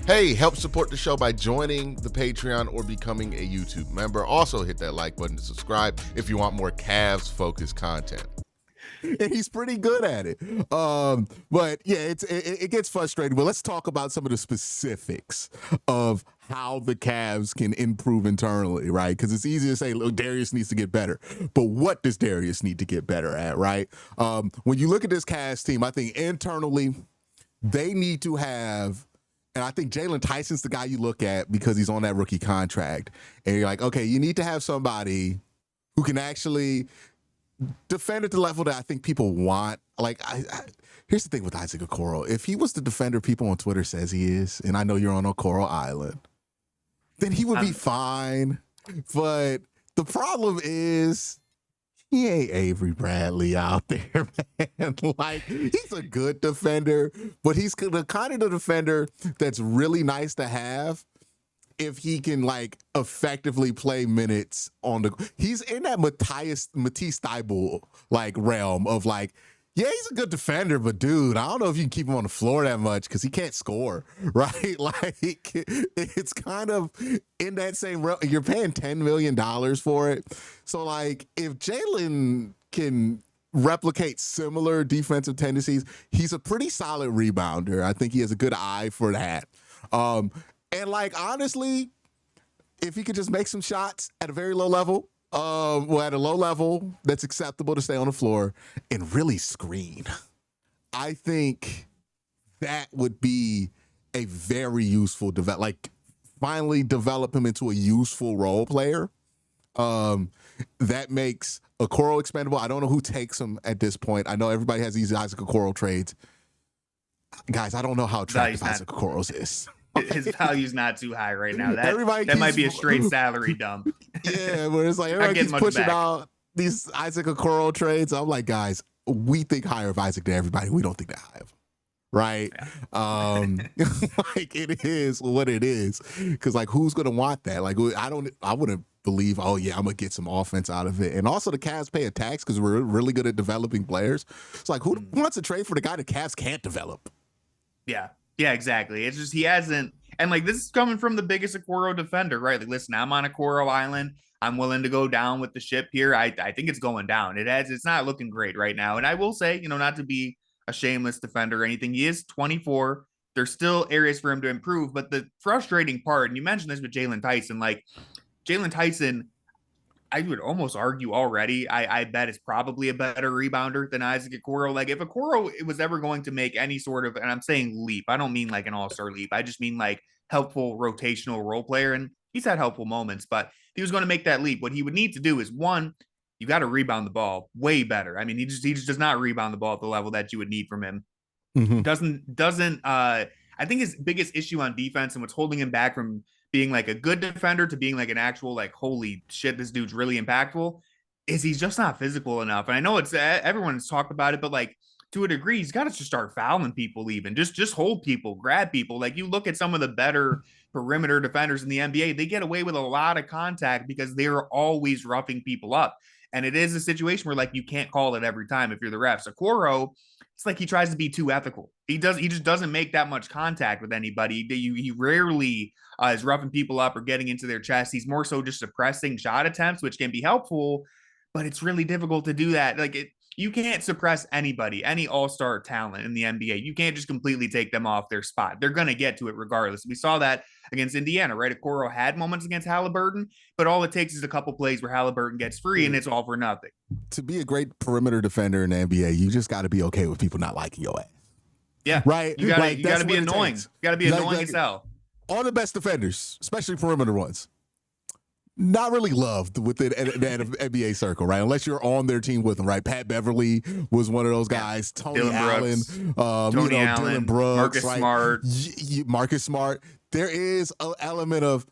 Hey, help support the show by joining the Patreon or becoming a YouTube member. Also, hit that like button to subscribe if you want more Cavs-focused content. And he's pretty good at it. But yeah, it gets frustrating. But let's talk about some of the specifics of how the Cavs can improve internally, right? Because it's easy to say, look, Darius needs to get better. But what does Darius need to get better at, right? When you look at this Cavs team, I think internally, they need to have, and I think Jalen Tyson's the guy you look at because he's on that rookie contract. And you're like, okay, you need to have somebody who can actually defend at the level that I think people want. Like, here's the thing with Isaac Okoro. If he was the defender people on Twitter says he is, and I know you're on Okoro Island, then he would be fine. But the problem is he ain't Avery Bradley out there, man. Like, he's a good defender, but he's the kind of the defender that's really nice to have if he can, like, effectively play minutes on the. He's in that Matisse Thybulle, like, realm of, like, yeah, he's a good defender, but dude, I don't know if you can keep him on the floor that much because he can't score, right? Like, it's kind of in that same realm. You're paying $10 million for it. So, like, if Jalen can replicate similar defensive tendencies, he's a pretty solid rebounder. I think he has a good eye for that. And, like, honestly, if he could just make some shots at a very low level, at a low level that's acceptable to stay on the floor and really screen, I think that would be a very useful finally develop him into a useful role player. That makes Okoro expendable. I don't know who takes him at this point. I know everybody has these Isaac Okoro trades. Guys, I don't know how attractive Isaac Okoro's is. His value's not too high right now. That might be a straight salary dump. Yeah, where it's like everybody keeps pushing out these Isaac Okoro trades. I'm like, guys, we think higher of Isaac than everybody. We don't think that high of him. Right? Yeah. Like, it is what it is. Because, like, who's gonna want that? Like, I wouldn't believe, oh yeah, I'm gonna get some offense out of it. And also the Cavs pay a tax because we're really good at developing players. It's like, who wants to trade for the guy the Cavs can't develop? Yeah, exactly. It's just he hasn't, and like this is coming from the biggest Okoro defender, right? Like, listen, I'm on Okoro Island. I'm willing to go down with the ship here. I think it's going down. It's not looking great right now. And I will say, not to be a shameless defender or anything, he is 24. There's still areas for him to improve. But the frustrating part, and you mentioned this with Jalen Tyson, like Jalen Tyson, I would almost argue already, I bet is probably a better rebounder than Isaac Okoro. Like, if Okoro was ever going to make any sort of, and I'm saying leap, I don't mean like an all-star leap. I just mean like helpful rotational role player. And he's had helpful moments, but if he was going to make that leap, what he would need to do is, one, you got to rebound the ball way better. I mean, he just does not rebound the ball at the level that you would need from him. Mm-hmm. I think his biggest issue on defense and what's holding him back from being like a good defender to being like an actual, like, holy shit, this dude's really impactful, is he's just not physical enough. And I know it's everyone's talked about it, but like to a degree, he's got to just start fouling people, even just hold people, grab people. Like, you look at some of the better perimeter defenders in the NBA, they get away with a lot of contact because they're always roughing people up. And it is a situation where, like, you can't call it every time if you're the refs. Okoro, it's like he tries to be too ethical. He just doesn't make that much contact with anybody. He rarely is roughing people up or getting into their chest. He's more so just suppressing shot attempts, which can be helpful, but it's really difficult to do that. Like, you can't suppress anybody, any all-star talent in the NBA. You can't just completely take them off their spot. They're going to get to it regardless. We saw that against Indiana, right? Okoro had moments against Halliburton, but all it takes is a couple plays where Halliburton gets free and it's all for nothing. To be a great perimeter defender in the NBA, you just got to be okay with people not liking your ass. Yeah. Right? You got to be annoying. You got to be annoying as hell. All the best defenders, especially perimeter ones, not really loved within the NBA circle, right? Unless you're on their team with them, right? Pat Beverly was one of those guys. Tony Allen, Dylan Brooks, Marcus Smart. Marcus Smart. There is an element of,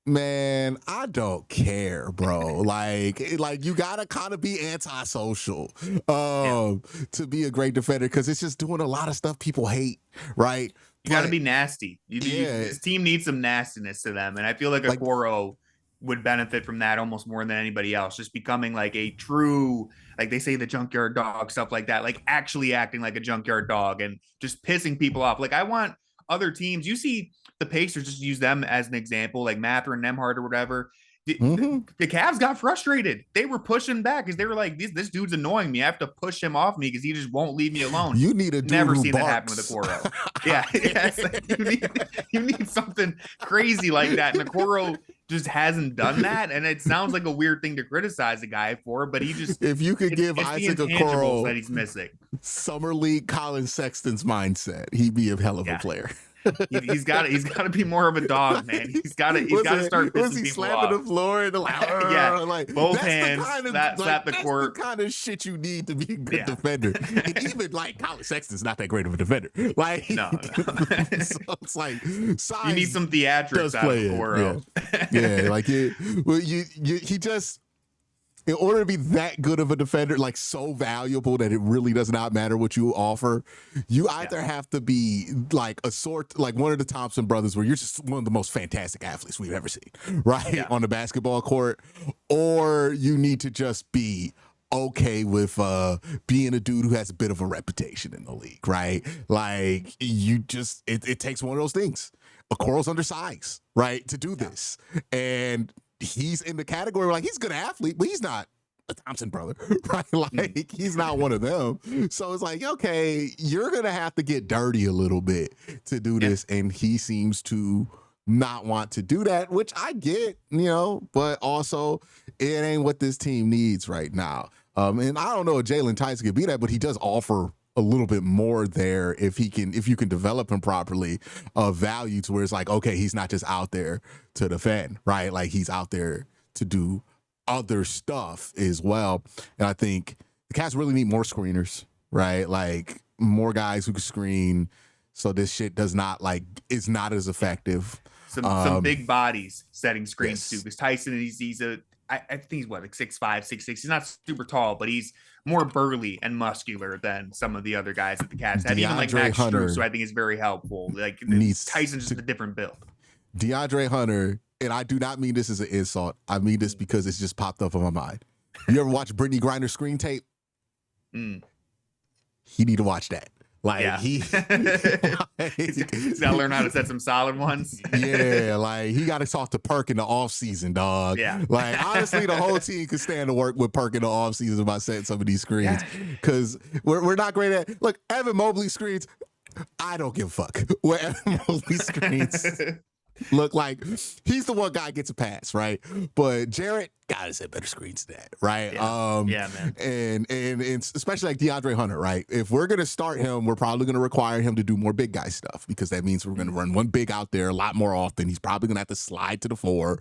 man, I don't care, bro. like you gotta kind of be antisocial to be a great defender, because it's just doing a lot of stuff people hate, right? You got to be nasty. This team needs some nastiness to them, and I feel like Okoro would benefit from that almost more than anybody else. Just becoming like a true, like they say, the junkyard dog, stuff like that. Like actually acting like a junkyard dog and just pissing people off. Like I want other teams, you see the Pacers, just use them as an example, like Mathurin, Nembhard or whatever. The Cavs got frustrated. They were pushing back because they were like, this dude's annoying me. I have to push him off me because he just won't leave me alone. You need a dude Never who seen barks. that happen with Okoro. Yeah, it's like you need something crazy like that. And Okoro just hasn't done that. And it sounds like a weird thing to crise a guy for, but he just, if you could give Isaac Okoro that he's missing Summer League Colin Sexton's mindset, he'd be a hell of a player. he's got to be more of a dog, man. He's got to start pissing people slapping off. the floor and like both hands, slap the court. The kind of shit you need to be a good defender. And even like Colin Sexton's not that great of a defender. Like no. So it's like size, you need some theatrics out of Okoro. Yeah, like he just. In order to be that good of a defender, like so valuable that it really does not matter what you offer, you either have to be like like one of the Thompson brothers, where you're just one of the most fantastic athletes we've ever seen, right? On the basketball court, or you need to just be okay with being a dude who has a bit of a reputation in the league, right? Like you just, it takes one of those things. Okoro's undersized, right, to do this, and he's in the category like he's a good athlete, but he's not a Thompson brother, right? Like he's not one of them. So it's like, okay, you're gonna have to get dirty a little bit to do this, and he seems to not want to do that, which I get, but also it ain't what this team needs right now. And I don't know if Jalen Tyson could be that, but he does offer a little bit more there if you can develop him properly, value to where it's like, okay, he's not just out there to defend, right? Like he's out there to do other stuff as well. And I think the Cavs really need more screeners, right? Like more guys who can screen, so this shit is not as effective. Some big bodies setting screens too, because Tyson, I think he's like 6'5", 6'6". He's not super tall, but he's more burly and muscular than some of the other guys that the Cavs had. Even like Max Strus, who I think is very helpful. Like Tyson's just a different build. DeAndre Hunter, and I do not mean this as an insult. I mean this because it's just popped up on my mind. You ever watch Brittany Griner screen tape? You need to watch that. Like he's got to learn how to set some solid ones. Yeah, like he got to talk to Perk in the off season, dog. Yeah, like honestly, the whole team could stand to work with Perk in the off season about setting some of these screens because we're not great at. Look, Evan Mobley screens. I don't give a fuck what Evan Mobley screens look like. He's the one guy gets a pass, right? But Jarrett gotta set better screens than that, right? Man. And especially like DeAndre Hunter, right? If we're gonna start him, we're probably gonna require him to do more big guy stuff because that means we're gonna run one big out there a lot more often. He's probably gonna have to slide to the 4,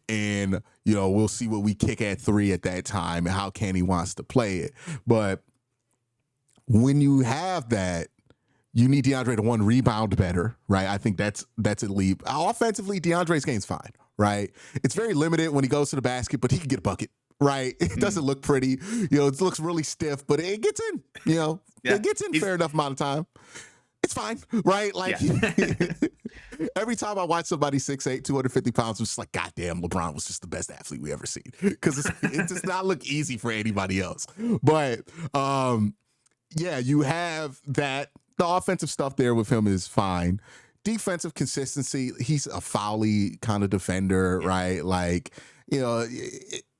and we'll see what we kick at 3 at that time and how Kenny wants to play it. But when you have that, you need DeAndre to rebound better, right? I think that's a leap. Offensively, DeAndre's game's fine, right? It's very limited when he goes to the basket, but he can get a bucket, right? It doesn't look pretty. It looks really stiff, but it gets in, it gets in fair enough amount of time. It's fine, right? Like every time I watch somebody 6'8", 250 pounds, I'm just like, goddamn, LeBron was just the best athlete we ever seen. Because it does not look easy for anybody else. But you have that. The offensive stuff there with him is fine. Defensive consistency, he's a foul-y kind of defender, right? Like,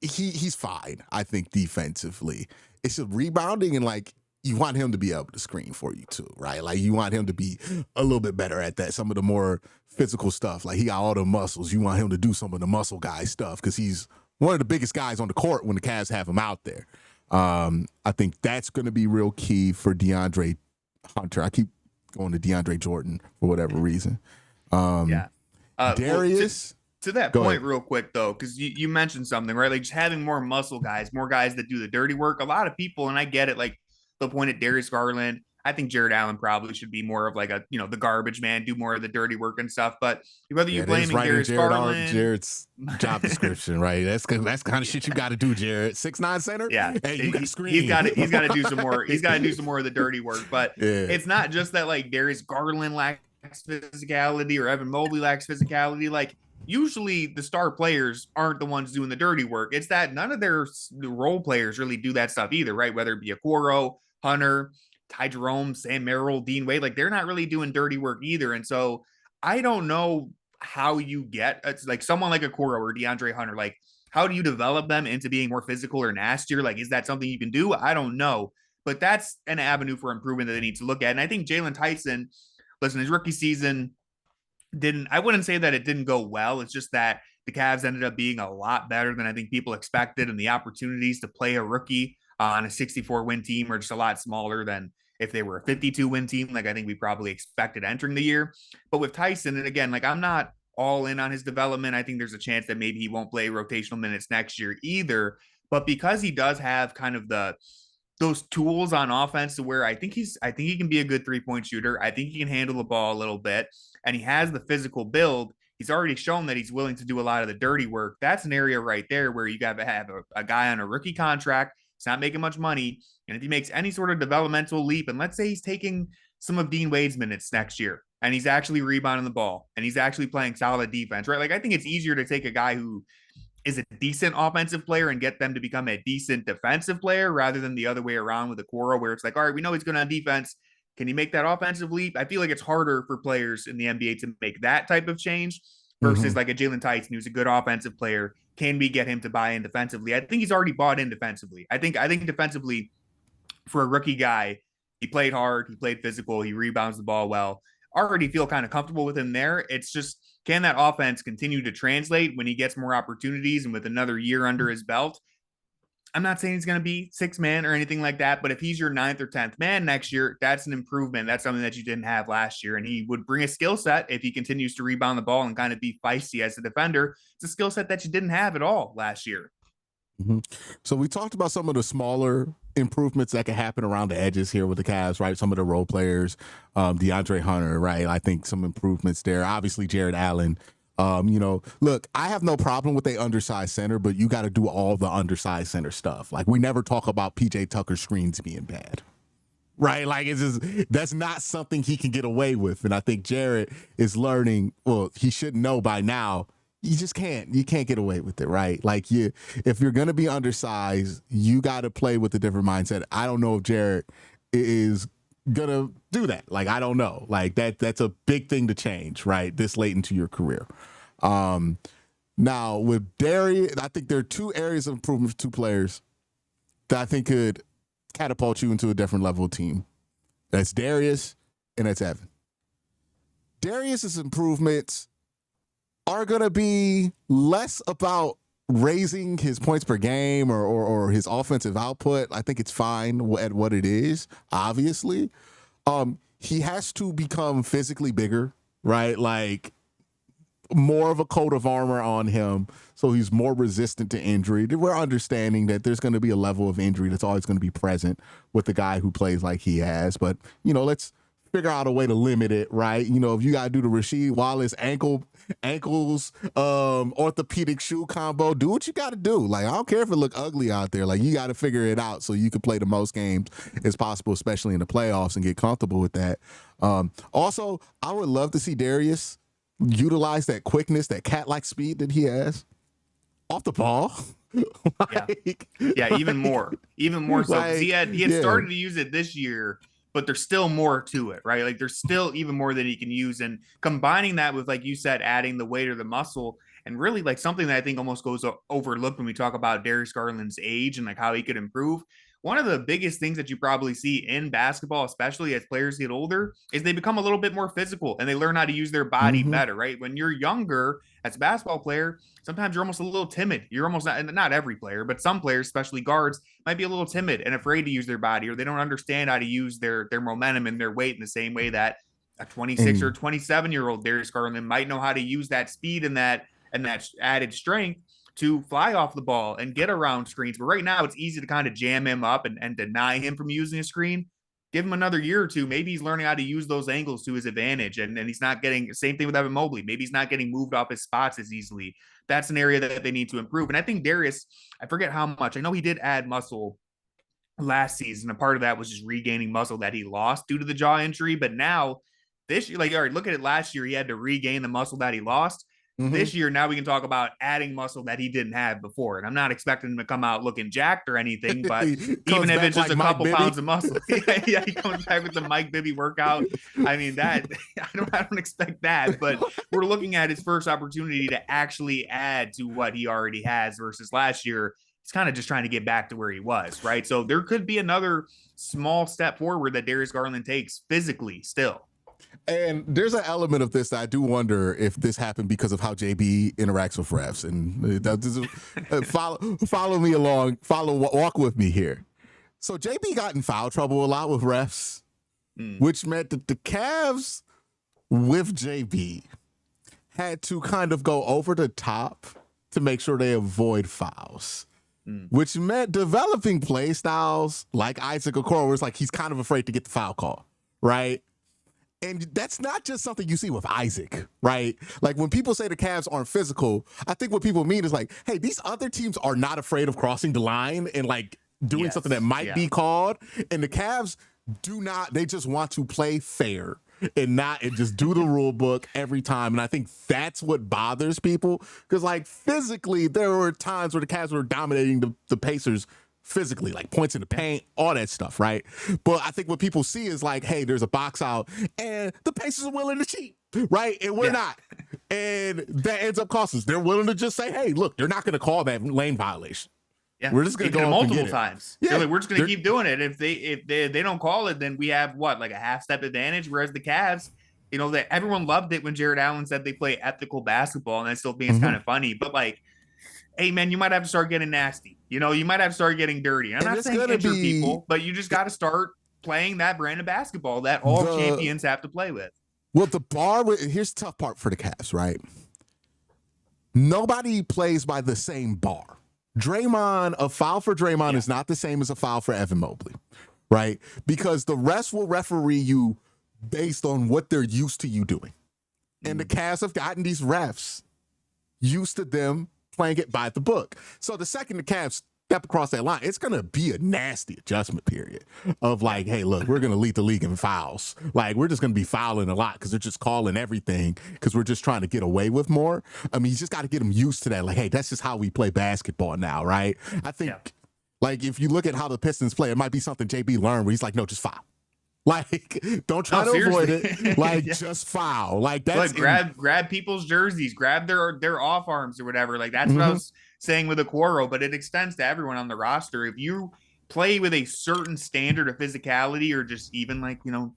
he's fine, I think, defensively. It's a rebounding and, like, you want him to be able to screen for you, too, right? Like, you want him to be a little bit better at that. Some of the more physical stuff, like he got all the muscles. You want him to do some of the muscle guy stuff because he's one of the biggest guys on the court when the Cavs have him out there. I think that's going to be real key for DeAndre Hunter. I keep going to DeAndre Jordan for whatever reason. Darius. To that point, real quick, though, because you mentioned something, right? Like just having more muscle guys, more guys that do the dirty work. A lot of people, and I get it, like they'll point at Darius Garland. I think Jared Allen probably should be more of like the garbage man, do more of the dirty work and stuff. But whether you're blaming Darius Garland, Jared's job description, right? That's kind of shit you got to do, Jared. 6'9" center. Yeah, hey, you got to screen. He's got to do some more. He's got to do some more of the dirty work. But it's not just that like Darius Garland lacks physicality or Evan Mobley lacks physicality. Like usually the star players aren't the ones doing the dirty work. It's that none of their role players really do that stuff either, right? Whether it be Okoro, Hunter, Ty Jerome, Sam Merrill, Dean Wade, like they're not really doing dirty work either. And so I don't know how you get like someone like a Coro or DeAndre Hunter, like how do you develop them into being more physical or nastier? Like, is that something you can do? I don't know. But that's an avenue for improvement that they need to look at. And I think Jalen Tyson, listen, his rookie season I wouldn't say that it didn't go well. It's just that the Cavs ended up being a lot better than I think people expected. And the opportunities to play a rookie on a 64 win team are just a lot smaller than if they were a 52 win team, like I think we probably expected entering the year. But with Tyson, and again, like I'm not all in on his development. I think there's a chance that maybe he won't play rotational minutes next year either. But because he does have kind of those tools on offense to where I think he can be a good 3-point shooter. I think he can handle the ball a little bit, and he has the physical build. He's already shown that he's willing to do a lot of the dirty work. That's an area right there where you got to have a guy on a rookie contract. He's not making much money. And if he makes any sort of developmental leap, and let's say he's taking some of Dean Wade's minutes next year, and he's actually rebounding the ball, and he's actually playing solid defense, right? Like I think it's easier to take a guy who is a decent offensive player and get them to become a decent defensive player rather than the other way around with Okoro, where it's like, all right, we know he's good on defense. Can he make that offensive leap? I feel like it's harder for players in the NBA to make that type of change versus like a Jalen Tyson, who's a good offensive player. Can we get him to buy in defensively? I think he's already bought in defensively. I think defensively for a rookie guy, he played hard, he played physical, he rebounds the ball well. Already feel kind of comfortable with him there. It's just, can that offense continue to translate when he gets more opportunities and with another year under his belt? I'm not saying he's going to be 6 man or anything like that, but if he's your 9th or 10th man next year, that's an improvement. That's something that you didn't have last year. And he would bring a skill set if he continues to rebound the ball and kind of be feisty as a defender. It's a skill set that you didn't have at all last year. Mm-hmm. So we talked about some of the smaller improvements that can happen around the edges here with the Cavs, right? Some of the role players, DeAndre Hunter, right? I think some improvements there. Obviously, Jared Allen. Look, I have no problem with a undersized center, but you got to do all the undersized center stuff. Like we never talk about PJ Tucker screens being bad, right? Like that's not something he can get away with. And I think Jared is learning. Well, he should know by now. You just can't. You can't get away with it, right? Like if you're gonna be undersized, you got to play with a different mindset. I don't know if Jared is gonna do that. Like I don't know. Like that's a big thing to change, right? This late into your career. Now with Darius, I think there are 2 areas of improvement for 2 players that I think could catapult you into a different level of team. That's Darius and that's Evan. Darius's improvements are going to be less about raising his points per game or his offensive output. I think it's fine at what it is, obviously. He has to become physically bigger, right? Like more of a coat of armor on him so he's more resistant to injury. We're understanding that there's going to be a level of injury that's always going to be present with the guy who plays like he has. But, let's figure out a way to limit it, right? If you got to do the Rasheed Wallace ankles orthopedic shoe combo, do what you got to do. Like, I don't care if it look ugly out there. Like, you got to figure it out so you can play the most games as possible, especially in the playoffs, and get comfortable with that. Also, I would love to see Darius utilize that quickness, that cat-like speed that he has off the ball. Even more so. Like, he had started to use it this year, but there's still more to it, right? Like there's still even more that he can use, and combining that with, like you said, adding the weight or the muscle, and really like something that I think almost goes overlooked when we talk about Darius Garland's age and like how he could improve. One of the biggest things that you probably see in basketball, especially as players get older, is they become a little bit more physical and they learn how to use their body better, right? When you're younger as a basketball player, sometimes you're almost a little timid. You're almost not every player, but some players, especially guards, might be a little timid and afraid to use their body, or they don't understand how to use their momentum and their weight in the same way that a 26 or 27-year-old Darius Garland might know how to use that speed and that added strength to fly off the ball and get around screens. But right now it's easy to kind of jam him up and deny him from using a screen. Give him another year or two. Maybe he's learning how to use those angles to his advantage. And he's not getting, same thing with Evan Mobley. Maybe he's not getting moved off his spots as easily. That's an area that they need to improve. And I think Darius, I forget how much, I know he did add muscle last season. A part of that was just regaining muscle that he lost due to the jaw injury. But now this year, like, all right, look at it last year. He had to regain the muscle that he lost. This year, now we can talk about adding muscle that he didn't have before. And I'm not expecting him to come out looking jacked or anything, but even if it's just a couple pounds of muscle, yeah, he comes back with the Mike Bibby workout. I mean, that I don't expect that, but we're looking at his first opportunity to actually add to what he already has versus last year. He's kind of just trying to get back to where he was, right? So there could be another small step forward that Darius Garland takes physically still. And there's an element of this that I do wonder if this happened because of how JB interacts with refs. And follow me along, walk with me here. So JB got in foul trouble a lot with refs, which meant that the Cavs with JB had to kind of go over the top to make sure they avoid fouls. Which meant developing play styles like Isaac Okoro, where it's like he's kind of afraid to get the foul call, right? And that's not just something you see with Isaac, right? Like when people say the Cavs aren't physical, I think what people mean is like, hey, these other teams are not afraid of crossing the line and like doing something that might be called. And the Cavs do not, they just want to play fair and just do the rule book every time. And I think that's what bothers people. Because like physically, there were times where the Cavs were dominating the Pacers physically, like points in the paint, all that stuff, right? But I think what people see is like, hey, there's a box out and the Pacers are willing to cheat, right? And we're not. And that ends up costing us. They're willing to just say, hey, look, they're not going to call that lane violation. Yeah, we're just going to go multiple times. Yeah, like, we're just going to keep doing it. If they don't call it, then we have what, like a half step advantage. Whereas the Cavs, you know, that everyone loved it when Jared Allen said they play ethical basketball, and I still think it's kind of funny. But like, hey man, you might have to start getting nasty. You know, you might have to start getting dirty. I'm not saying injure people, but you just got to start playing that brand of basketball that all champions have to play with. Well, here's the tough part for the Cavs, right? Nobody plays by the same bar. A foul for Draymond is not the same as a foul for Evan Mobley, right? Because the refs will referee you based on what they're used to you doing. And the Cavs have gotten these refs used to them playing it by the book. So the second the Cavs step across that line, it's going to be a nasty adjustment period of like, hey, look, we're going to lead the league in fouls. Like, we're just going to be fouling a lot because they're just calling everything because we're just trying to get away with more. I mean, you just got to get them used to that. Like, hey, that's just how we play basketball now, right? I think, like, if you look at how the Pistons play, it might be something JB learned where he's like, no, just foul. Like, don't try to avoid it. Like, just foul. Like, that's grab people's jerseys, grab their off arms or whatever. Like, that's what I was saying with Okoro, but it extends to everyone on the roster. If you play with a certain standard of physicality, or just even like, you know,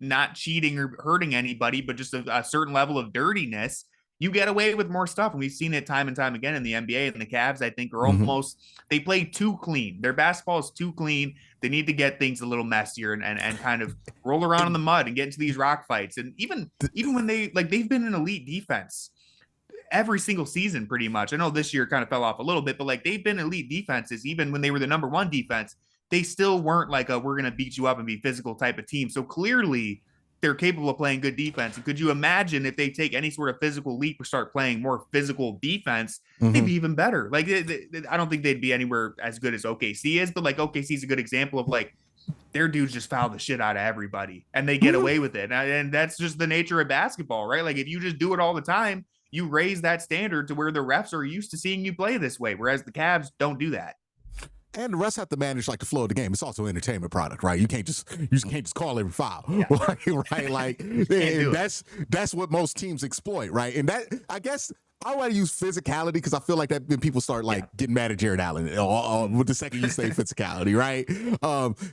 not cheating or hurting anybody, but just a certain level of dirtiness, you get away with more stuff. And we've seen it time and time again in the NBA. And the Cavs, I think, are almost, they play too clean. Their basketball is too clean. They need to get things a little messier and kind of roll around in the mud and get into these rock fights. And even when they've been an elite defense every single season, pretty much. I know this year kind of fell off a little bit, but like they've been elite defenses. Even when they were the number one defense, they still weren't like we're going to beat you up and be physical type of team. So clearly they're capable of playing good defense. And could you imagine if they take any sort of physical leap or start playing more physical defense, they'd be even better. Like, I don't think they'd be anywhere as good as OKC is, but like OKC is a good example of like their dudes just foul the shit out of everybody and they get away with it. And that's just the nature of basketball, right? Like if you just do it all the time, you raise that standard to where the refs are used to seeing you play this way, whereas the Cavs don't do that. And the refs have to manage like the flow of the game. It's also an entertainment product, right? You can't just call every foul, right? Like that's what most teams exploit, right? And that, I guess, I want to use physicality because I feel like that when people start like getting mad at Jared Allen with the second you say physicality, right?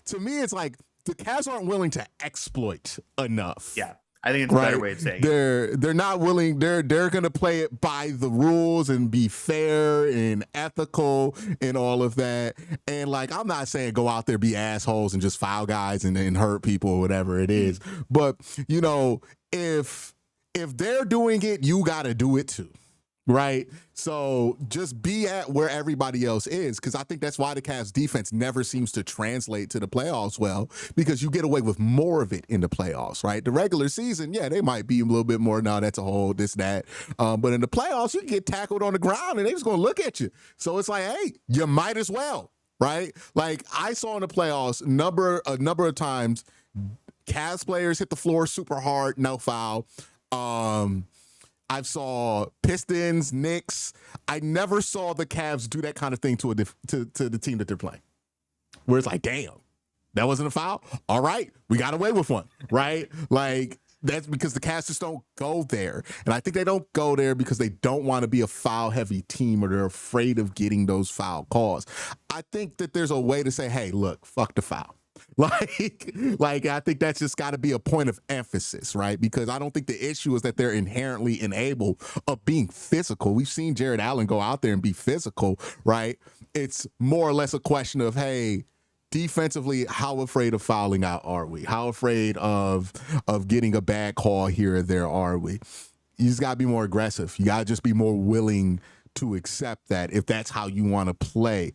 To me, it's like the Cavs aren't willing to exploit enough. Yeah. I think it's a better way of saying it. They're not willing. They're gonna play it by the rules and be fair and ethical and all of that. And like, I'm not saying go out there, be assholes and just foul guys and hurt people or whatever it is. But you know, if they're doing it, you gotta do it too. Right? So just be at where everybody else is, because I think that's why the Cavs defense never seems to translate to the playoffs well, because you get away with more of it in the playoffs, right? The regular season, yeah, they might be a little bit more, no, that's a whole, this, that. But in the playoffs, you can get tackled on the ground and they're just going to look at you. So it's like, hey, you might as well, right? Like I saw in the playoffs a number of times, Cavs players hit the floor super hard, no foul. I've saw Pistons, Knicks. I never saw the Cavs do that kind of thing to the team that they're playing. Where it's like, damn, that wasn't a foul? All right, we got away with one, right? Like, that's because the Cavs just don't go there. And I think they don't go there because they don't want to be a foul-heavy team or they're afraid of getting those foul calls. I think that there's a way to say, hey, look, fuck the foul. Like I think that's just got to be a point of emphasis, right? Because I don't think the issue is that they're inherently unable of being physical. We've seen Jared Allen go out there and be physical, right? It's more or less a question of, hey, defensively, how afraid of fouling out are we? How afraid of getting a bad call here or there are we? You just got to be more aggressive. You got to just be more willing to accept that if that's how you want to play.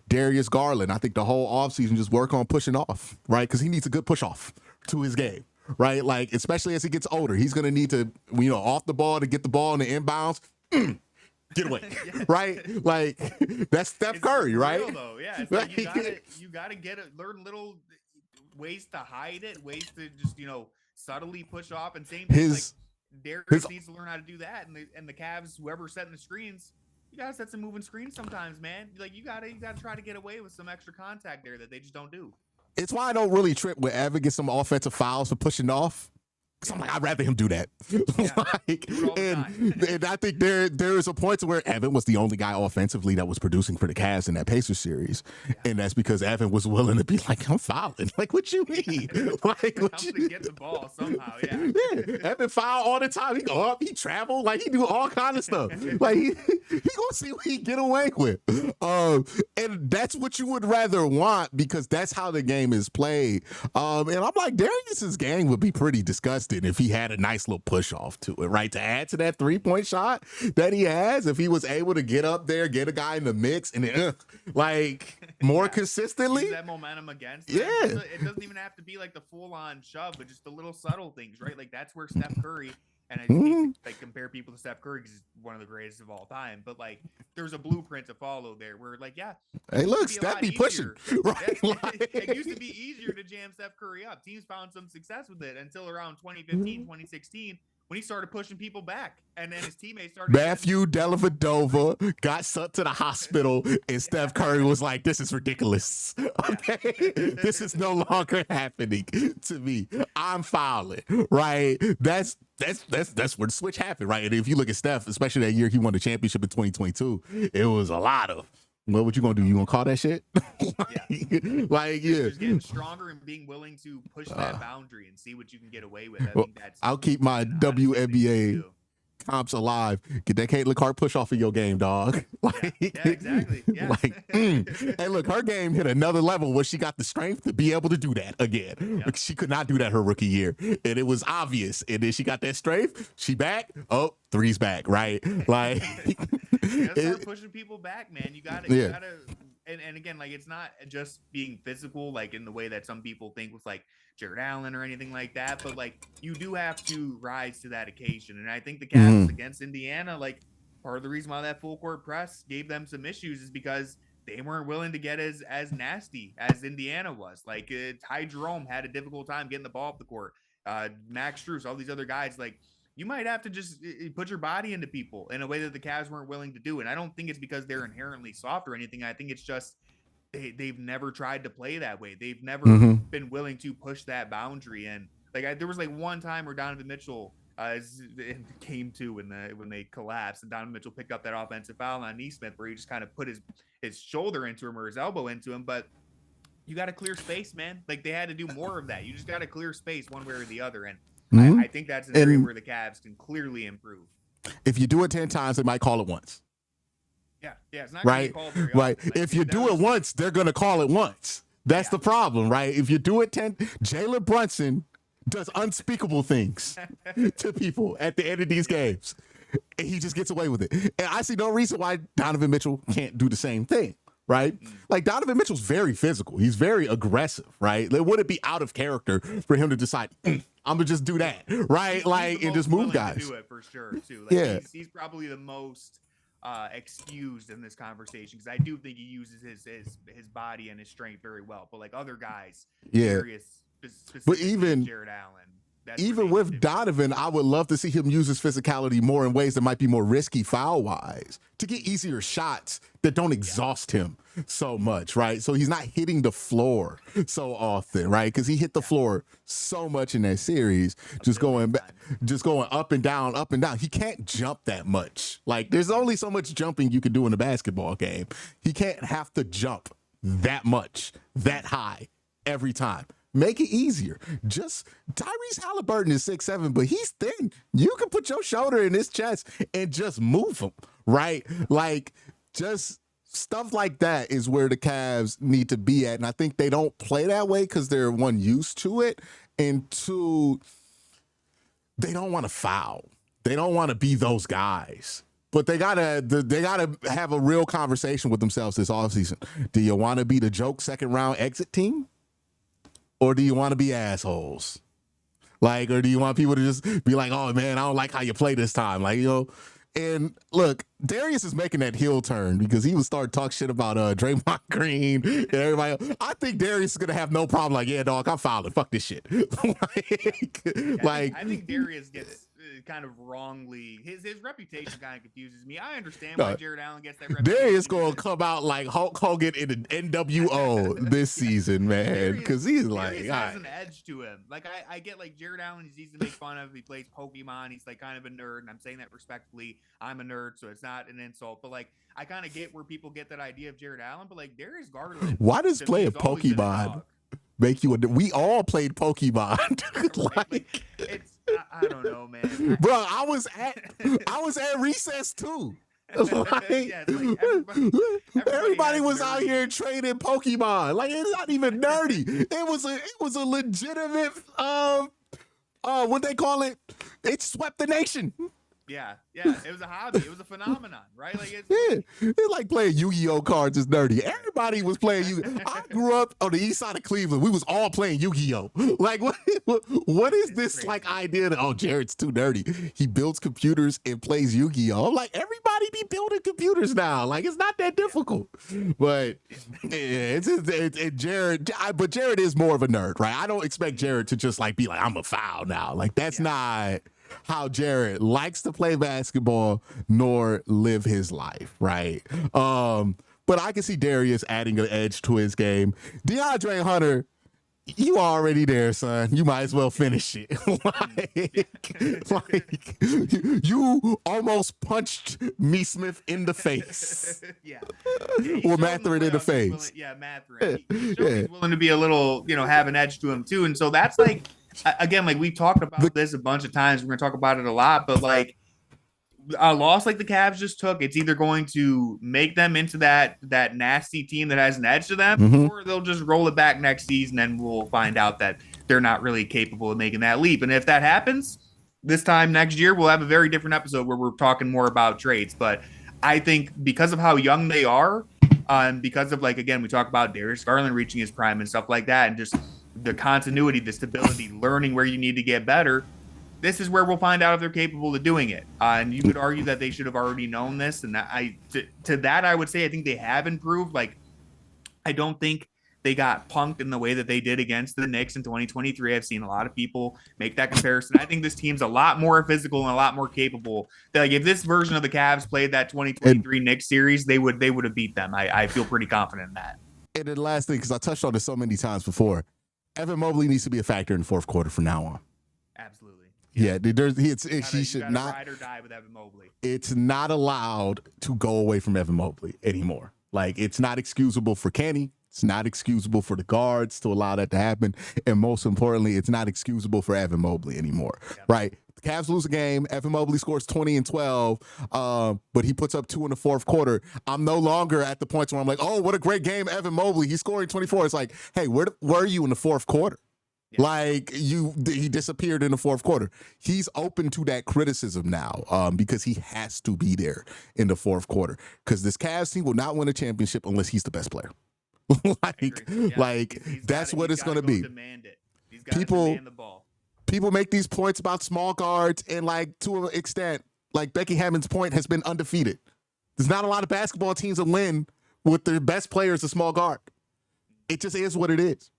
Darius Garland, I think the whole offseason just work on pushing off, right? Because he needs a good push off to his game, right? Like, especially as he gets older, he's going to need to, off the ball to get the ball in the inbounds. Get away, yeah. Right? Like, that's Steph Curry, right? Real, though. Yeah, it's like you gotta learn little ways to hide it, ways to just subtly push off, and same thing. Like Darius needs to learn how to do that, and the Cavs, whoever's setting the screens, you gotta set some moving screens sometimes, man. Like you gotta try to get away with some extra contact there that they just don't do. It's why I don't really trip when Evan gets some offensive fouls for pushing off. Because I'm like, I'd rather him do that. Yeah, and I think there is a point to where Evan was the only guy offensively that was producing for the Cavs in that Pacers series. Yeah. And that's because Evan was willing to be like, I'm fouling. Like, what you mean? Like, what you get the ball somehow, yeah. Evan foul all the time. He go up, he travel, like he do all kind of stuff. Like he gonna see what he get away with. And that's what you would rather want because that's how the game is played. And I'm like, Darius's game would be pretty disgusting if he had a nice little push off to it, right? To add to that 3-point shot that he has, if he was able to get up there, get a guy in the mix, and then more consistently, use that momentum against. Yeah, it doesn't even have to be like the full on shove, but just the little subtle things, right? Like that's where Steph Curry. And I think compare people to Steph Curry because he's one of the greatest of all time. But there's a blueprint to follow there. Where hey, look, Steph be pushing, right? It used to be easier to jam Steph Curry up. Teams found some success with it until around 2015, 2016, when he started pushing people back, and then his teammates started. Matthew Dellavedova got sent to the hospital, and Steph Curry was like, "This is ridiculous. Okay, this is no longer happening to me. I'm fouling." Right? That's where the switch happened, right? And if you look at Steph, especially that year he won the championship in 2022, it was a lot of. Well, what you gonna do? You gonna call that shit? Just getting stronger and being willing to push that boundary and see what you can get away with. I think I'll keep my WNBA comps alive. Get that Caitlin Clark push off of your game, dog. Exactly. Yeah. Hey, look, her game hit another level where she got the strength to be able to do that again. Yep. She could not do that her rookie year, and it was obvious. And then she got that strength. She back. Oh, three's back. Right. Like, you gotta start pushing people back, man. You gotta. And again, it's not just being physical, in the way that some people think with Jared Allen or anything like that, but you do have to rise to that occasion. And I think the Cavs against Indiana, part of the reason why that full court press gave them some issues is because they weren't willing to get as nasty as Indiana was. Ty Jerome had a difficult time getting the ball up the court. Max Strus, all these other guys, you might have to just put your body into people in a way that the Cavs weren't willing to do. And I don't think it's because they're inherently soft or anything. I think it's just they've never tried to play that way. They've never been willing to push that boundary. And there was one time where Donovan Mitchell in game 2 when they collapsed and Donovan Mitchell picked up that offensive foul on Nesmith where he just kind of put his shoulder into him or his elbow into him. But you got to clear space, man. They had to do more of that. You just got to clear space one way or the other. And I think that's an area where the Cavs can clearly improve. If you do it 10 times, they might call it once. Yeah, it's not going to be called very often. Right. If you do it once, they're going to call it once. That's the problem, right? If you do it 10, Jalen Brunson does unspeakable things to people at the end of these games, and he just gets away with it. And I see no reason why Donovan Mitchell can't do the same thing. Right? Donovan Mitchell's very physical. He's very aggressive, right? Would it be out of character for him to decide, I'm going to just do that, right? And just move guys. To do it for sure, too. He's probably the most excused in this conversation because I do think he uses his body and his strength very well. But other guys, but even Jared Allen. That's where even they with need to- Donovan, I would love to see him use his physicality more in ways that might be more risky foul-wise to get easier shots that don't exhaust him so much, right? So he's not hitting the floor so often, right? Because he hit the floor so much in that series, just going up and down, up and down. He can't jump that much. Like, there's only so much jumping you can do in a basketball game. He can't have to jump that much, that high every time. Make it easier. Just Tyrese Halliburton is 6'7", but he's thin. You can put your shoulder in his chest and just move him, right? Like, just stuff like that is where the Cavs need to be at. And I think they don't play that way because they're, one, used to it, and two, they don't want to foul. They don't want to be those guys. But they gotta have a real conversation with themselves this offseason. Do you want to be the joke second round exit team? Or do you want to be assholes? Like, or do you want people to just be like, oh man, I don't like how you play this time. Like, you know, and look, Darius is making that heel turn because he would start talk shit about Draymond Green and everybody. I think Darius is gonna have no problem. Like, yeah, dog, I'm fouling. Fuck this shit. I think Darius gets kind of wrongly. His reputation kind of confuses me. I understand why Jared Allen gets that reputation. Darius gonna come out like Hulk Hogan in the NWO this season, man, because he's like, Darius has an edge to him. Like, I get, like, Jared Allen is easy to make fun of. He plays Pokemon. He's like kind of a nerd, and I'm saying that respectfully. I'm a nerd, so it's not an insult. But like, I kind of get where people get that idea of Jared Allen. But like, Darius Garland, why does playing Pokemon make you we all played Pokemon? like, it's I don't know, man. Bro, I was at recess too. Like, everybody was out here trading Pokemon. Like, it's not even nerdy. It was a legitimate what they call it? It swept the nation. Yeah, it was a hobby. It was a phenomenon, right? Like, it's like playing Yu-Gi-Oh cards is nerdy. Everybody was playing Yu-Gi-Oh. I grew up on the east side of Cleveland. We was all playing Yu-Gi-Oh. Like, what is this crazy, like, idea that, oh, Jared's too nerdy. He builds computers and plays Yu-Gi-Oh. I'm like, everybody be building computers now. Like, it's not that difficult. But yeah, but Jared is more of a nerd, right? I don't expect Jared to just like be like, I'm a foul now. Like, that's not how Jared likes to play basketball nor live his life, right? But I can see Darius adding an edge to his game. DeAndre Hunter, you already there, son. You might as well finish it. like you almost punched Me Smith in the face. Or Mathurin in the face. Mathurin. He's willing to be a little, have an edge to him too. And so that's like, again, like we talked about this a bunch of times. We're going to talk about it a lot, but like a loss like the Cavs just took, it's either going to make them into that nasty team that has an edge to them, or they'll just roll it back next season and we'll find out that they're not really capable of making that leap. And if that happens, this time next year, we'll have a very different episode where we're talking more about trades. But I think because of how young they are, because of, like, again, we talk about Darius Garland reaching his prime and stuff like that, and just the continuity, the stability, learning where you need to get better, this is where we'll find out if they're capable of doing it. And you could argue that they should have already known this. And to that, I would say I think they have improved. Like, I don't think they got punked in the way that they did against the Knicks in 2023. I've seen a lot of people make that comparison. I think this team's a lot more physical and a lot more capable. Like, if this version of the Cavs played that 2023 Knicks series, they would have beat them. I feel pretty confident in that. And then the last thing, because I touched on this so many times before, Evan Mobley needs to be a factor in the fourth quarter from now on. Absolutely. Yeah, he should not ride or die with Evan Mobley. It's not allowed to go away from Evan Mobley anymore. Like, it's not excusable for Kenny. It's not excusable for the guards to allow that to happen. And most importantly, it's not excusable for Evan Mobley anymore, right? The Cavs lose a game. Evan Mobley scores 20 and 12, but he puts up 2 in the fourth quarter. I'm no longer at the point where I'm like, oh, what a great game, Evan Mobley. He's scoring 24. It's like, hey, where were you in the fourth quarter? Yeah. Like, he disappeared in the fourth quarter. He's open to that criticism now because he has to be there in the fourth quarter, because this Cavs team will not win a championship unless he's the best player. That's what it's going to be. Demand it. He's got to demand the ball. People make these points about small guards, and like, to an extent, like Becky Hammon's point has been undefeated. There's not a lot of basketball teams that win with their best player as a small guard. It just is what it is.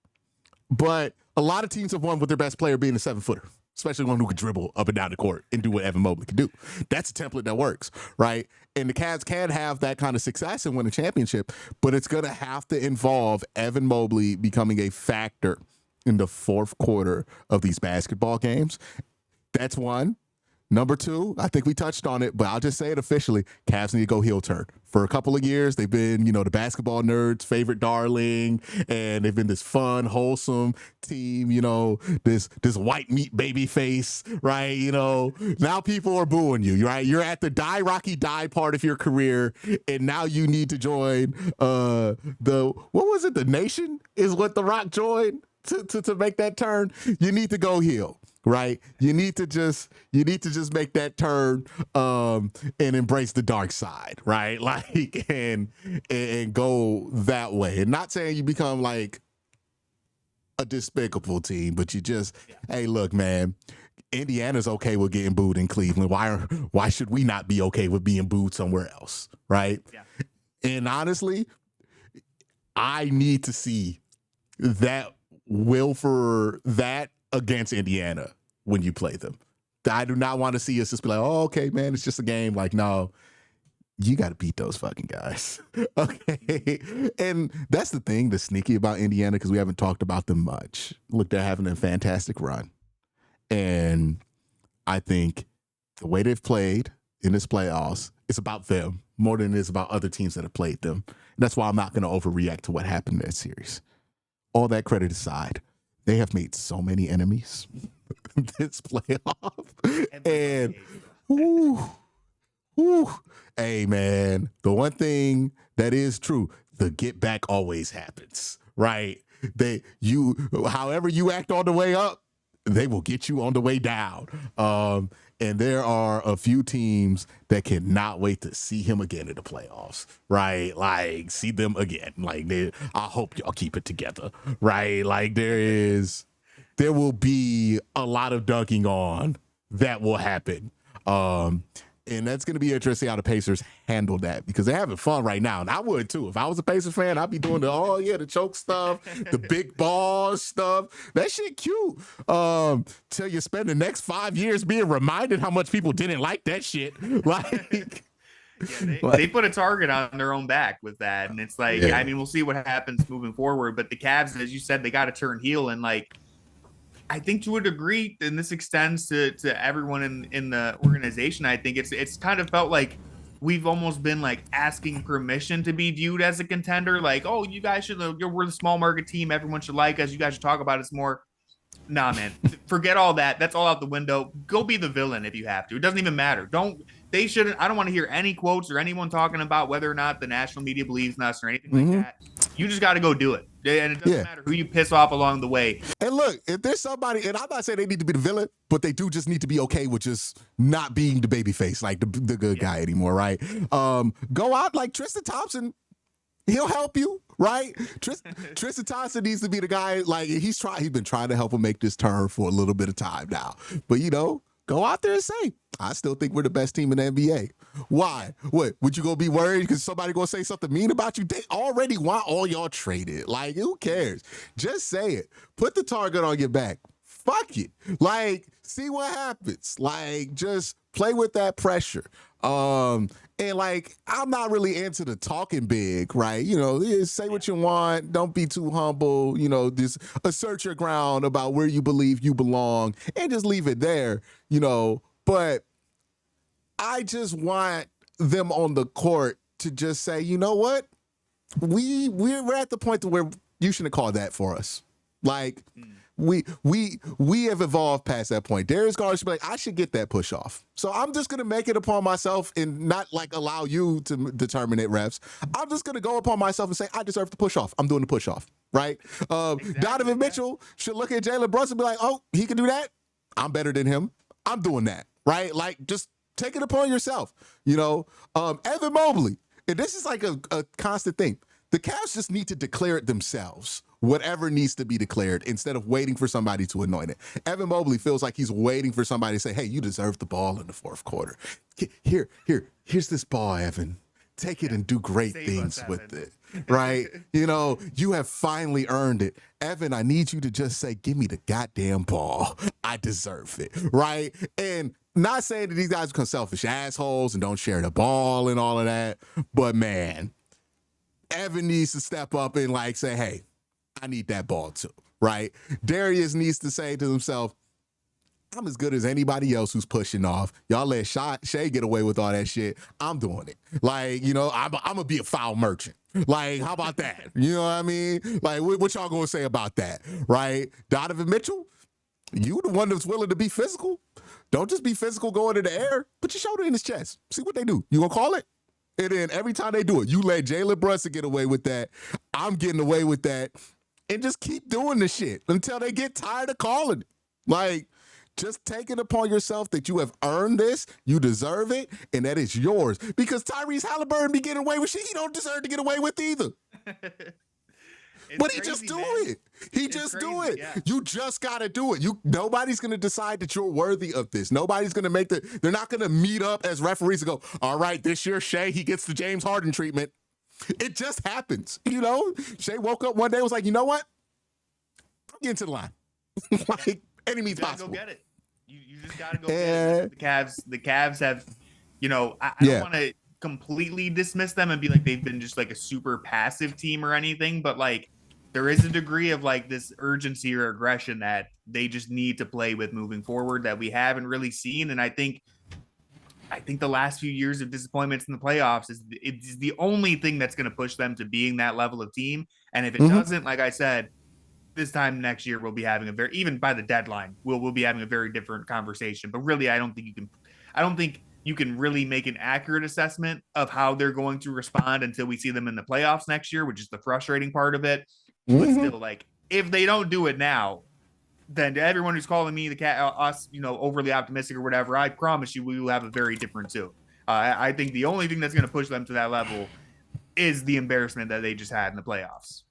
But a lot of teams have won with their best player being a 7-footer. especially one who can dribble up and down the court and do what Evan Mobley can do. That's a template that works, right? And the Cavs can have that kind of success and win a championship, but it's going to have to involve Evan Mobley becoming a factor in the fourth quarter of these basketball games. That's one. Number two, I think we touched on it, but I'll just say it officially. Cavs need to go heel turn. For a couple of years, they've been, the basketball nerds' favorite darling, and they've been this fun, wholesome team, this white meat baby face, right? Now people are booing you, right? You're at the die, Rocky, die part of your career, and now you need to join the Nation is what The Rock joined to make that turn. You need to go heel. Right, you need to just make that turn and embrace the dark side, right? Like and go that way. And not saying you become like a despicable team, but you just, hey, look, man, Indiana's okay with getting booed in Cleveland. Why should we not be okay with being booed somewhere else, right? Yeah. And honestly, I need to see that will for that against Indiana when you play them. I do not want to see us just be like, oh, okay, man, it's just a game. Like, no, you got to beat those fucking guys. Okay. And that's the thing that's sneaky about Indiana, because we haven't talked about them much. Look, they're having a fantastic run. And I think the way they've played in this playoffs, it's about them more than it is about other teams that have played them. And that's why I'm not going to overreact to what happened in that series. All that credit aside, they have made so many enemies this playoff. And, hey, man, the one thing that is true, the get back always happens, right? However you act on the way up, they will get you on the way down. And there are a few teams that cannot wait to see him again in the playoffs, right? Like, see them again. Like, I hope y'all keep it together, right? Like, there will be a lot of dunking on that will happen. And that's going to be interesting how the Pacers handle that, because they're having fun right now. And I would too. If I was a Pacers fan, I'd be doing the choke stuff, the big balls stuff. That shit cute. Till you spend the next 5 years being reminded how much people didn't like that shit. Like, they put a target on their own back with that. And it's like, I mean, we'll see what happens moving forward. But the Cavs, as you said, they got to turn heel. And like, I think to a degree, and this extends to everyone in the organization, I think it's kind of felt like we've almost been like asking permission to be viewed as a contender. Like, oh, you guys we're the small market team. Everyone should like us. You guys should talk about us more. Nah, man, forget all that. That's all out the window. Go be the villain if you have to. It doesn't even matter. I don't want to hear any quotes or anyone talking about whether or not the national media believes in us or anything like that. You just got to go do it. And it doesn't matter who you piss off along the way. And look, if there's somebody, and I'm not saying they need to be the villain, but they do just need to be okay with just not being the baby face, like the good guy anymore, right? Go out like Tristan Thompson. He'll help you, right? Tristan Thompson needs to be the guy. Like, he's been trying to help him make this turn for a little bit of time now. But, go out there and say, I still think we're the best team in the NBA. Why? What? Would you go be worried because somebody going to say something mean about you? They already want all y'all traded. Like, who cares? Just say it. Put the target on your back. Fuck it. Like, see what happens. Like, just play with that pressure. And like, I'm not really into the talking big, right? Say what you want. Don't be too humble. Just assert your ground about where you believe you belong and just leave it there, But I just want them on the court to just say, you know what? We're at the point where you shouldn't call that for us. Like, we have evolved past that point. Darius Garland should be like, I should get that push off. So I'm just going to make it upon myself and not like allow you to determine it, refs. I'm just going to go upon myself and say, I deserve the push off. I'm doing the push off, right? Exactly. Donovan Mitchell should look at Jalen Brunson and be like, oh, he can do that? I'm better than him. I'm doing that, right? Like, just take it upon yourself, Evan Mobley, and this is like a constant thing. The Cavs just need to declare it themselves, whatever needs to be declared, instead of waiting for somebody to anoint it. Evan Mobley feels like he's waiting for somebody to say, hey, you deserve the ball in the fourth quarter. Here's this ball, Evan. Take it and do great things with it. right? You know, you have finally earned it. Evan, I need you to just say, give me the goddamn ball. I deserve it, right? And not saying that these guys become selfish assholes and don't share the ball and all of that, but man, Evan needs to step up and like say, hey, I need that ball too, right? Darius needs to say to himself, I'm as good as anybody else who's pushing off. Y'all let Shai get away with all that shit. I'm doing it. Like, you know, I'm going to be a foul merchant. Like, how about that? You know what I mean? Like, what y'all going to say about that, right? Donovan Mitchell, you the one that's willing to be physical. Don't just be physical going in the air. Put your shoulder in his chest. See what they do. You going to call it? And then every time they do it, you let Jalen Brunson get away with that. I'm getting away with that. And just keep doing the shit until they get tired of calling it. Like, just take it upon yourself that you have earned this, you deserve it, and that it's yours. Because Tyrese Halliburton be getting away with shit he don't deserve to get away with either. But he just do it. He just do it. Yeah. You just got to do it. Nobody's going to decide that you're worthy of this. Nobody's going to they're not going to meet up as referees and go, all right, this year Shai, he gets the James Harden treatment. It just happens. You know, Shai woke up one day and was like, you know what? I'm getting to the line. Like, any means possible. Go get it. You just gotta go get it. The Cavs have, you know, I don't want to completely dismiss them and be like they've been just like a super passive team or anything, but like there is a degree of like this urgency or aggression that they just need to play with moving forward that we haven't really seen. And I think the last few years of disappointments in the playoffs it's the only thing that's going to push them to being that level of team. And if it doesn't, like I said, this time next year we'll be having even by the deadline we'll be having a very different conversation. But really, I don't think you can really make an accurate assessment of how they're going to respond until we see them in the playoffs next year, which is the frustrating part of it. But still, like, if they don't do it now, then to everyone who's calling me us, you know, overly optimistic or whatever, I promise you we will have a very different too. I think the only thing that's going to push them to that level is the embarrassment that they just had in the playoffs.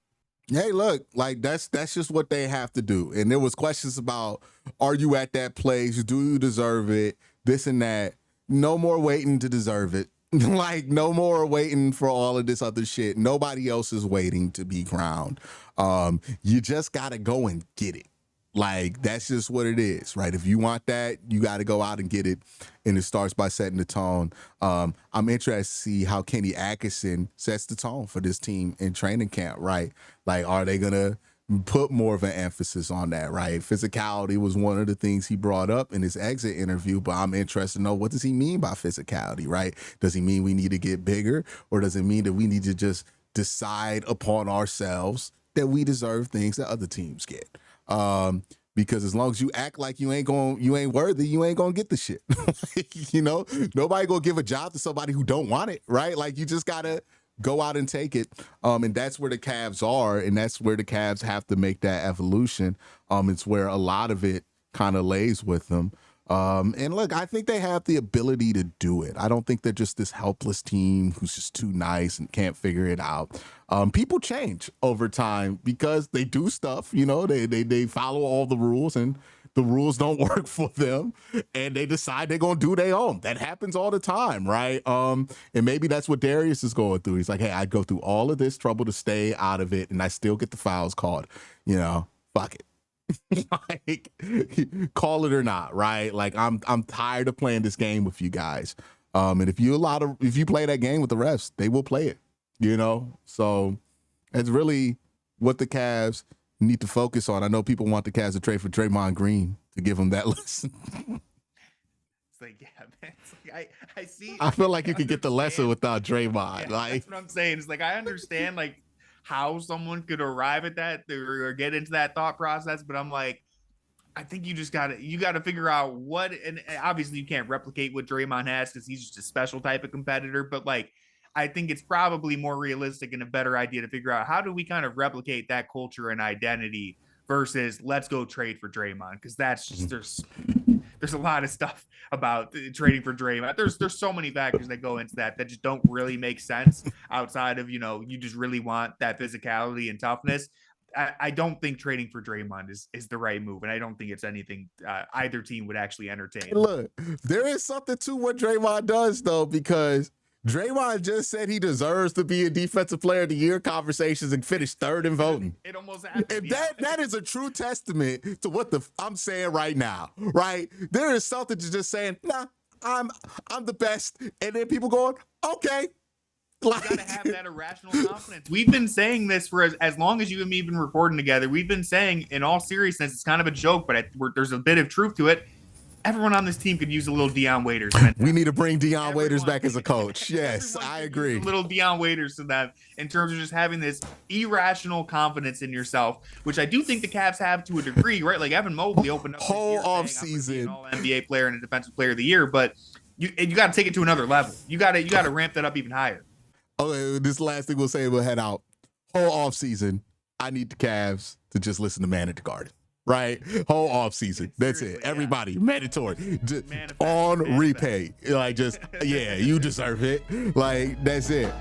Hey, look, like that's just what they have to do. And there was questions about, are you at that place? Do you deserve it? This and that. No more waiting to deserve it. Like, no more waiting for all of this other shit. Nobody else is waiting to be crowned. You just got to go and get it. Like, that's just what it is, right? If you want that, you got to go out and get it. And it starts by setting the tone. I'm interested to see how Kenny Atkinson sets the tone for this team in training camp, right? Like, are they going to put more of an emphasis on that, right? Physicality was one of the things he brought up in his exit interview, but I'm interested to know, what does he mean by physicality, right? Does he mean we need to get bigger, or does it mean that we need to just decide upon ourselves that we deserve things that other teams get? Because as long as you act like you ain't worthy, you ain't gonna get the shit. You know, nobody gonna give a job to somebody who don't want it, right? Like, you just gotta go out and take it. And that's where the Cavs are, and that's where the Cavs have to make that evolution. It's where a lot of it kind of lays with them. And look, I think they have the ability to do it. I don't think they're just this helpless team who's just too nice and can't figure it out. People change over time because they do stuff, you know, they follow all the rules and the rules don't work for them and they decide they're going to do their own. That happens all the time, right? And maybe that's what Darius is going through. He's like, hey, I go through all of this trouble to stay out of it and I still get the fouls called, you know, fuck it. Like, call it or not, right? Like, I'm tired of playing this game with you guys. And if you play that game with the refs, they will play it, you know? So it's really what the Cavs need to focus on. I know people want the Cavs to trade for Draymond Green to give them that lesson. It's like, yeah, man. It's like, I see. I feel like you could get the lesson without Draymond. Yeah, like, that's what I'm saying. It's like, I understand, like, how someone could arrive at that or get into that thought process, but I'm like, I think you gotta figure out what, and obviously you can't replicate what Draymond has because he's just a special type of competitor, but like, I think it's probably more realistic and a better idea to figure out how do we kind of replicate that culture and identity versus let's go trade for Draymond, because that's just there's a lot of stuff about trading for Draymond. There's so many factors that go into that just don't really make sense outside of, you know, you just really want that physicality and toughness. I don't think trading for Draymond is the right move, and I don't think it's anything either team would actually entertain. Look, there is something to what Draymond does though, because Draymond just said he deserves to be a defensive player of the year conversations and finish third in voting. It almost happened. If Yeah. that is a true testament to what I'm saying right now, right? There is something to just saying, nah, I'm the best. And then people going, okay. Like, you gotta have that irrational confidence. We've been saying this for as long as you and me have been recording together. We've been saying, in all seriousness, it's kind of a joke, but there's a bit of truth to it. Everyone on this team could use a little Dion Waiters. We need to bring Dion Waiters back as a coach. Yes, I agree. A little Dion Waiters to that in terms of just having this irrational confidence in yourself, which I do think the Cavs have to a degree, right? Like Evan Mobley opened up whole offseason, All NBA player and a defensive player of the year, but you got to take it to another level. You got to ramp that up even higher. Okay, this last thing we'll say, we'll head out. Whole offseason, I need the Cavs to just listen to Man at the Garden. Right? Whole off season. That's it. Everybody, mandatory. On repay. Like, just, yeah, you deserve it. Like, that's it.